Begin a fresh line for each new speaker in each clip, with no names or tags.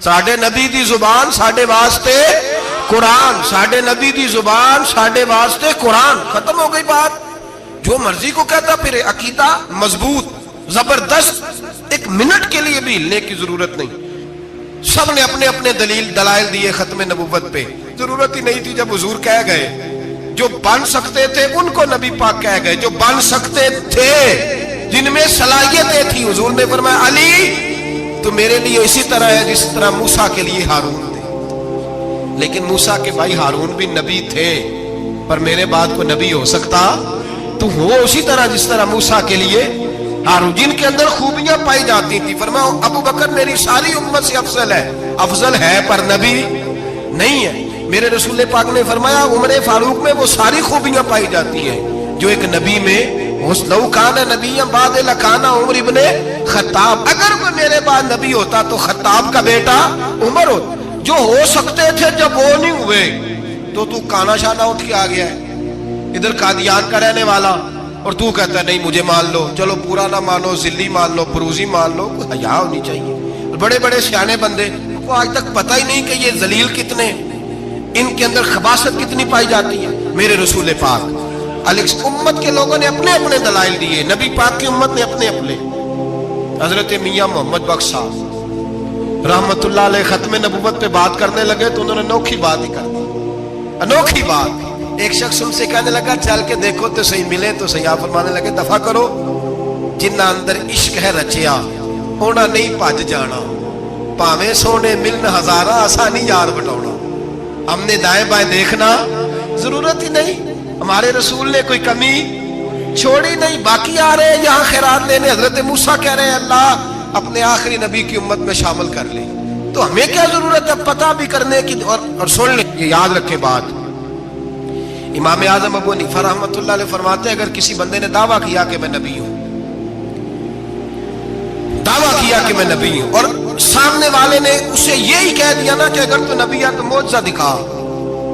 ساڈے نبی دی زبان ساڈے واسطے قرآن، ساڈے نبی دی زبان ساڈے واسطے قرآن. ختم ہو گئی بات. جو مرضی کو کہتا پھر عقیدہ مضبوط زبردست، ایک منٹ کے لیے بھی ہلنے کی ضرورت نہیں. سب نے اپنے اپنے دلائل دیے ختم نبوت پہ. ضرورت ہی نہیں تھی. جب حضور کہہ گئے جو بن سکتے تھے ان کو نبی پاک کہہ گئے، جو بن سکتے تھے جن میں صلاحیتیں تھی. حضور نے فرمایا علی تو میرے لیے اسی طرح ہے جس طرح موسیٰ کے لیے ہارون تھے. لیکن موسیٰ کے بھائی ہارون بھی نبی تھے، پر میرے بعد کوئی نبی ہو سکتا تو ہو اسی طرح جس طرح موسیٰ کے لیے ہارون، جن کے اندر خوبیاں پائی جاتی تھی. فرمایا ابو بکر میری ساری امت سے افضل ہے پر نبی نہیں ہے. میرے رسول پاک نے فرمایا عمر فاروق میں وہ ساری خوبیاں پائی جاتی ہیں جو ایک نبی میں. لو کان نبی بعد لکانا عمر ابن خطاب، اگر کوئی میرے بعد نبی ہوتا تو خطاب کا بیٹا عمر ہوتا. جو ہو سکتے تھے جب وہ نہیں ہوئے تو کانا شانہ اٹھ کے آ گیا ہے ادھر قادیان کا رہنے والا، اور تو کہتا ہے نہیں مجھے مان لو. چلو پورا نہ مانو، ذلی مان لو، پروزی مان لو. حیا ہونی چاہیے. بڑے بڑے سیانے بندے کو آج تک پتہ ہی نہیں کہ یہ ذلیل کتنے، ان کے اندر خباثت کتنی پائی جاتی ہے. میرے رسول پاک امت کے لوگوں نے اپنے اپنے دلائل دیے، نبی پاک کی امت نے اپنے اپنے. حضرت میاں محمد بخش صاحب رحمت اللہ علیہ ختم نبوت پہ بات کرنے لگے تو انہوں نے انوکھی بات ہی کر دی. انوکھی بات. ایک شخص ان سے کہنے لگا چل کے دیکھو تو صحیح ملے تو صحیح. آپ فرمانے لگے دفع کرو، جنہ اندر عشق ہے رچیا اونا نہیں بھج جانا، پاویں سونے ملن ہزارہ آسانی یار بٹاؤنا. ہم نے دائیں بائیں دیکھنا ضرورت ہی نہیں. ہمارے رسول نے کوئی کمی چھوڑی نہیں. باقی آ رہے ہیں یہاں خیرات لینے. حضرت موسیٰ کہہ رہے ہیں اللہ اپنے آخری نبی کی امت میں شامل کر لے. تو ہمیں کیا ضرورت ہے پتہ بھی کرنے کی اور سن لیں. یہ یاد رکھے بات. امام اعظم ابو حنیفہ رحمۃ اللہ علیہ فرماتے ہیں اگر کسی بندے نے دعویٰ کیا کہ میں نبی ہوں، دعویٰ کیا کہ میں نبی ہوں، اور سامنے والے نے اسے یہی کہہ دیا نا کہ اگر تو نبی ہے تو معجزہ دکھا،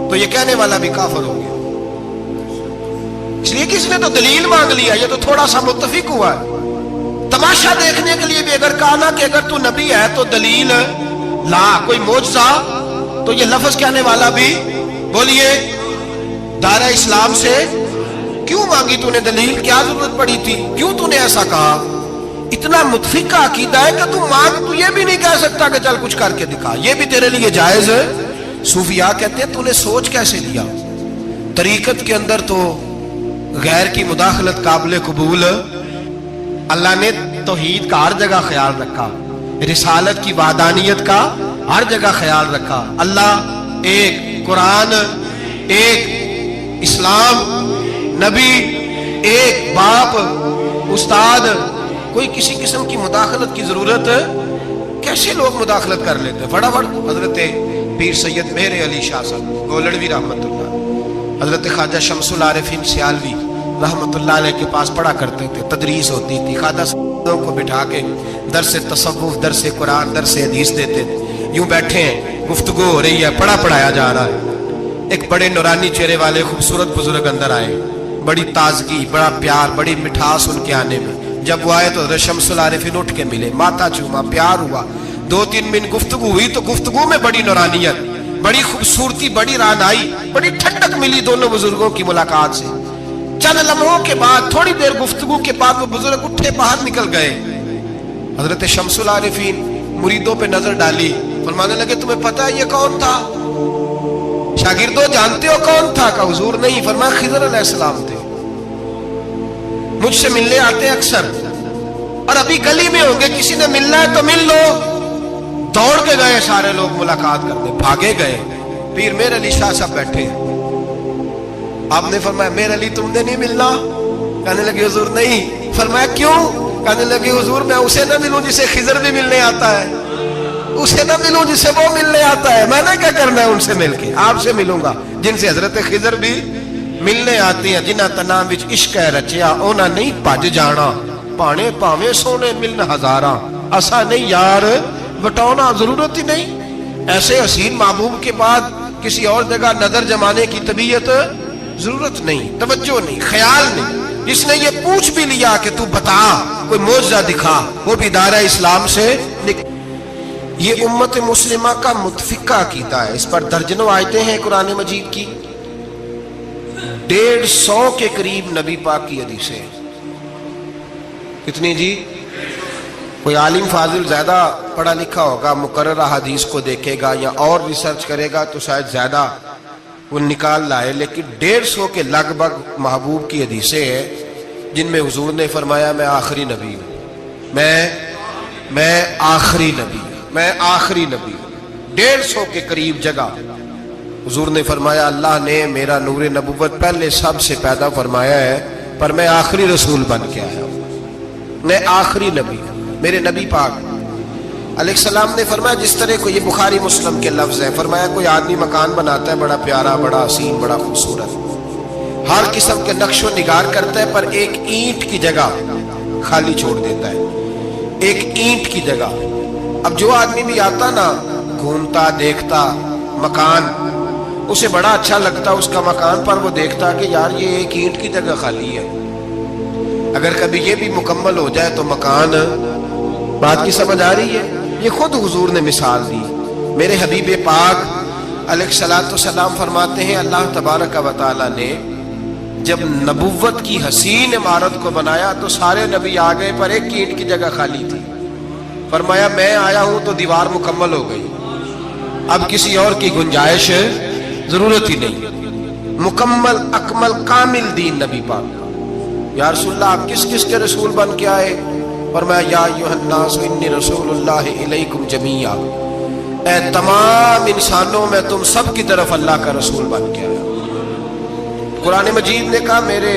تو یہ کہنے والا بھی کافر ہو گیا. اس لیے کہ اس نے تو دلیل مانگ لیا، یہ تو تھوڑا سا متفق ہوا ہے. تماشا دیکھنے کے لیے بھی اگر کہا نا کہ اگر تو نبی ہے تو دلیل لا، کوئی معجزہ، تو یہ لفظ کہنے والا بھی بولیے دائرہ اسلام سے کیوں مانگی تو نے دلیل؟ کیا ضرورت پڑی تھی؟ کیوں تو نے ایسا کہا؟ اتنا متفق کا عقیدہ ہے کہ تو مانگ، تو یہ بھی نہیں کہہ سکتا کہ چل کچھ کر کے دکھا. یہ بھی تیرے لیے جائز ہے. صوفیاء کہتے ہیں تو نے سوچ کیسے لیا؟ طریقت کے اندر تو غیر کی مداخلت قابل قبول. اللہ نے توحید کا ہر جگہ خیال رکھا، رسالت کی وحدانیت کا ہر جگہ خیال رکھا. اللہ ایک، قرآن ایک، اسلام نبی ایک، باپ استاد. کوئی کسی قسم کی مداخلت کی ضرورت کیسے لوگ مداخلت کر لیتے؟ فٹافٹ حضرت پیر سید مہر علی شاہ صاحب گولڑوی رحمت اللہ، حضرت خواجہ شمس العارفین سیالوی رحمت اللہ علیہ کے پاس پڑھا کرتے تھے. تدریس ہوتی تھی. خواجہ صاحب کو بٹھا کے درس تصوف، درس قرآن، درس حدیث دیتے تھے. یوں بیٹھے ہیں، گفتگو ہو رہی ہے، پڑھایا جا رہا ہے. ایک بڑے نورانی چہرے والے خوبصورت بزرگ اندر آئے. بڑی تازگی، بڑا پیار، بڑی مٹھاس ان کے آنے میں. جب وہ آئے تو حضرت شمس العارفین اٹھ کے ملے، ماتھا چوما، پیار ہوا. 2-3 منٹ گفتگو ہوئی تو گفتگو میں بڑی نورانیت، بڑی خوبصورتی، بڑی رانائی، بڑی ٹھنڈک ملی دونوں بزرگوں کی ملاقات سے. چند لمحوں کے بعد، تھوڑی دیر گفتگو کے بعد وہ بزرگ اٹھے باہر نکل گئے. حضرت شمس العارفین مریدوں پہ نظر ڈالی، فرمانے لگے تمہیں پتا ہے یہ کون تھا؟ شاگردوں جانتے ہو کون تھا؟ کہ حضور نہیں. فرمایا خضر علیہ السلام تھے، مجھ سے ملنے آتے اکثر، اور ابھی گلی میں ہوں گے، کسی نے ملنا ہے تو مل لو. دوڑ کے گئے سارے لوگ ملاقات کرنے، بھاگے گئے. پیر مہر علی شاہ صاحب بیٹھے. آپ نے فرمایا مہر علی تم نے نہیں ملنا؟ کہنے لگے حضور نہیں. فرمایا کیوں؟ کہنے لگے حضور میں اسے نہ ملوں جسے خضر بھی ملنے آتا ہے، اسے نہ ملوں جسے وہ ملنے آتا ہے. میں نے کیا کرنا ہے ان سے مل کے؟ آپ سے ملوں گا جن سے حضرت خضر بھی ملنے آتی ہیں. جنہ تنا وچ عشق ہے رچیا اونا نہیں بھج جانا، پانے پاویں سونے ملن ہزاراں اسا نہیں یار بٹاؤنا. ضرورت ہی نہیں. ایسے حسین محبوب کے بعد کسی اور جگہ نظر جمانے کی طبیعت ضرورت نہیں، توجہ نہیں، خیال نہیں. جس نے یہ پوچھ بھی لیا کہ تو بتا، کوئی معجزہ دکھا، وہ بھی دائرہ اسلام سے یہ امت مسلمہ کا متفقہ عقیدہ ہے. اس پر درجنوں آیتیں ہیں قرآن مجید کی، 150 کے قریب نبی پاک کی حدیثیں ہیں. کتنی جی؟ کوئی عالم فاضل زیادہ پڑھا لکھا ہوگا، مقررہ حدیث کو دیکھے گا یا اور ریسرچ کرے گا تو شاید زیادہ وہ نکال لائے، لیکن 150 کے لگ بھگ محبوب کی حدیثیں ہیں جن میں حضور نے فرمایا میں آخری نبی ہوں، میں آخری نبی ہوں، میں آخری نبی ہوں. 150 کے قریب جگہ حضور نے فرمایا اللہ نے میرا نور نبوت پہلے سب سے پیدا فرمایا ہے، پر میں آخری رسول بن کے آیا ہوں، میں آخری نبی ہوں. میرے نبی پاک علیہ السلام نے فرمایا، جس طرح کو یہ بخاری مسلم کے لفظ ہیں، فرمایا کوئی آدمی مکان بناتا ہے بڑا پیارا، بڑا حسین، بڑا خوبصورت، ہر قسم کے نقش و نگار کرتا ہے، پر ایک اینٹ کی جگہ خالی چھوڑ دیتا ہے، ایک اینٹ کی جگہ. اب جو آدمی بھی آتا نا، گھومتا دیکھتا مکان، اسے بڑا اچھا لگتا اس کا مکان، پر وہ دیکھتا کہ یار یہ ایک اینٹ کی جگہ خالی ہے، اگر کبھی یہ بھی مکمل ہو جائے تو مکان. بات کی سمجھ آ رہی ہے؟ یہ خود حضور نے مثال دی. میرے حبیب پاک علیہ الصلوۃ والسلام فرماتے ہیں اللہ تبارک و تعالی نے جب نبوت کی حسین عمارت کو بنایا تو سارے نبی آ گئے پر ایک اینٹ کی جگہ خالی تھی. فرمایا میں آیا ہوں تو دیوار مکمل ہو گئی، اب کسی اور کی گنجائش ضرورت ہی نہیں. مکمل اکمل کامل دین نبی پاک. یا رسول اللہ آپ کس کس کے رسول بن کے آئے؟ فرمایا یا ایھا الناس انی رسول اللہ الیکم جمیعا، اے تمام انسانوں میں تم سب کی طرف اللہ کا رسول بن کے آیا. قرآن مجید نے کہا میرے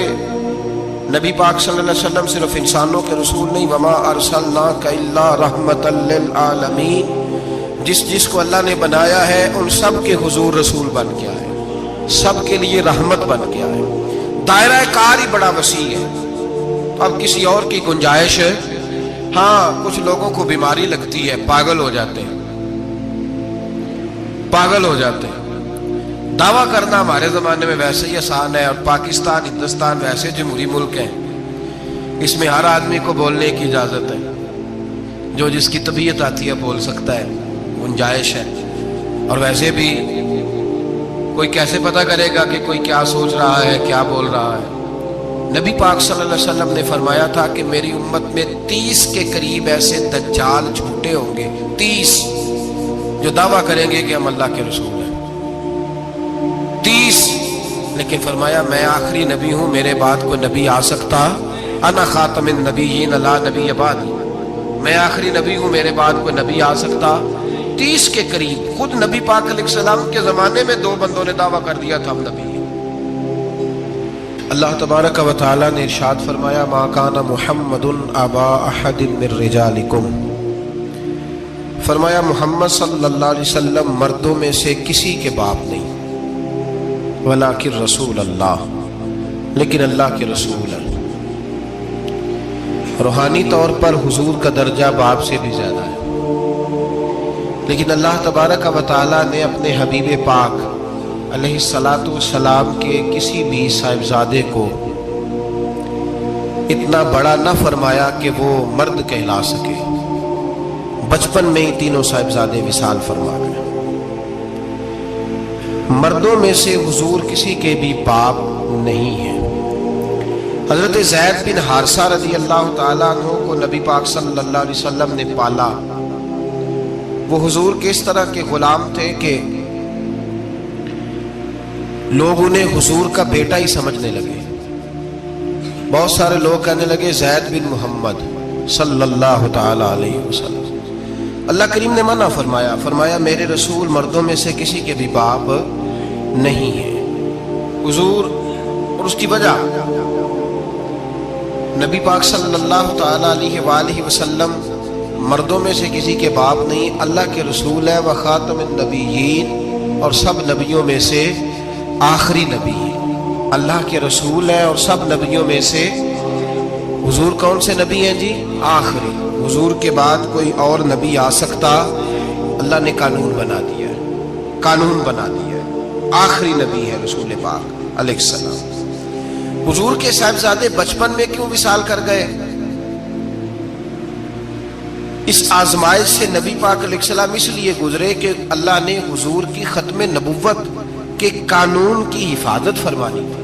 نبی پاک صلی اللہ علیہ وسلم صرف انسانوں کے رسول نہیں، وما ارسلناک الا رحمۃ للعالمین، جس کو اللہ نے بنایا ہے ان سب کے حضور رسول بن کے آئے، سب کے لیے رحمت بن کے آئے. دائرہ کار ہی بڑا وسیع ہے. اب کسی اور کی گنجائش ہے؟ ہاں کچھ لوگوں کو بیماری لگتی ہے، پاگل ہو جاتے ہیں، پاگل ہو جاتے ہیں. دعویٰ کرنا ہمارے زمانے میں ویسے ہی آسان ہے، اور پاکستان ہندوستان ویسے جمہوری ملک ہیں، اس میں ہر آدمی کو بولنے کی اجازت ہے، جو جس کی طبیعت آتی ہے بول سکتا ہے، گنجائش ہے. اور ویسے بھی کوئی کیسے پتہ کرے گا کہ کوئی کیا سوچ رہا ہے، کیا بول رہا ہے. نبی پاک صلی اللہ علیہ وسلم نے فرمایا تھا کہ میری امت میں 30 کے قریب ایسے دجال جھوٹے ہوں گے، 30 جو دعویٰ کریں گے کہ ہم اللہ کے رسول ہیں، 30. لیکن فرمایا میں آخری نبی ہوں، میرے بعد کوئی نبی آ سکتا، انا خاتم النبیین لا نبی بعدی، میں آخری نبی ہوں، میرے بعد کوئی نبی آ سکتا. 30 کے قریب. خود نبی پاک علیہ السلام کے زمانے میں 2 بندوں نے دعویٰ کر دیا تھا ہم نبی ہیں. اللہ تبارک و تعالی نے ارشاد فرمایا ما کان محمد ابا احد من رجالکم، فرمایا محمد صلی اللہ علیہ وسلم مردوں میں سے کسی کے باپ نہیں، ولکن رسول اللہ، لیکن اللہ کے رسول ہیں. روحانی طور پر حضور کا درجہ باپ سے بھی زیادہ ہے، لیکن اللہ تبارک و تعالی نے اپنے حبیب پاک علیہ الصلاۃ والسلام کے کسی بھی صاحبزادے کو اتنا بڑا نہ فرمایا کہ وہ مرد کہلا سکے. بچپن میں ہی تینوں صاحبزادے وصال فرما گئے. مردوں میں سے حضور کسی کے بھی باپ نہیں ہیں. حضرت زید بن حارثہ رضی اللہ تعالیٰ عنہ کو نبی پاک صلی اللہ علیہ وسلم نے پالا. وہ حضور کے اس طرح کے غلام تھے کہ لوگ انہیں حضور کا بیٹا ہی سمجھنے لگے. بہت سارے لوگ کہنے لگے زید بن محمد صلی اللہ تعالی علیہ وسلم. اللہ کریم نے منع فرمایا، فرمایا میرے رسول مردوں میں سے کسی کے بھی باپ نہیں ہے. حضور اور اس کی وجہ نبی پاک صلی اللہ تعالی علیہ وآلہ وسلم مردوں میں سے کسی کے باپ نہیں، اللہ کے رسول ہے، وخاتم النبیین، اور سب نبیوں میں سے آخری نبی ہے. اللہ کے رسول ہیں اور سب نبیوں میں سے حضور کون سے نبی ہیں جی؟ آخری. حضور کے بعد کوئی اور نبی آ سکتا؟ اللہ نے قانون بنا دیا ہے، قانون بنا دیا ہے. آخری نبی ہے رسول پاک علیہ السلام. حضور کے صاحبزادے بچپن میں کیوں وصال کر گئے؟ اس آزمائش سے نبی پاک علیہ السلام اس لیے گزرے کہ اللہ نے حضور کی ختم نبوت کے قانون کی حفاظت فرمانی تھی۔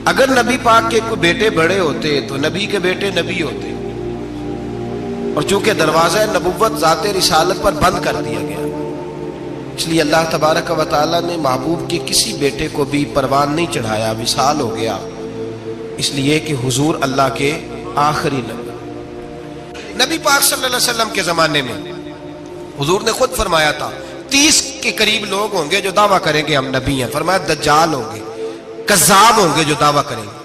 اگر نبی پاک کے کوئی بیٹے بڑے ہوتے تو نبی کے بیٹے نبی ہوتے، اور چونکہ دروازہ نبوت ذات رسالت پر بند کر دیا گیا، اس لیے اللہ تبارک و تعالیٰ نے محبوب کے کسی بیٹے کو بھی پروان نہیں چڑھایا، وصال ہو گیا، اس لیے کہ حضور اللہ کے آخری نبی پاک صلی اللہ علیہ وسلم کے زمانے میں حضور نے خود فرمایا تھا 30 کے قریب لوگ ہوں گے جو دعویٰ کریں گے ہم نبی ہیں، فرمایا دجال ہوں گے، کذاب ہوں گے جو دعویٰ کریں گے۔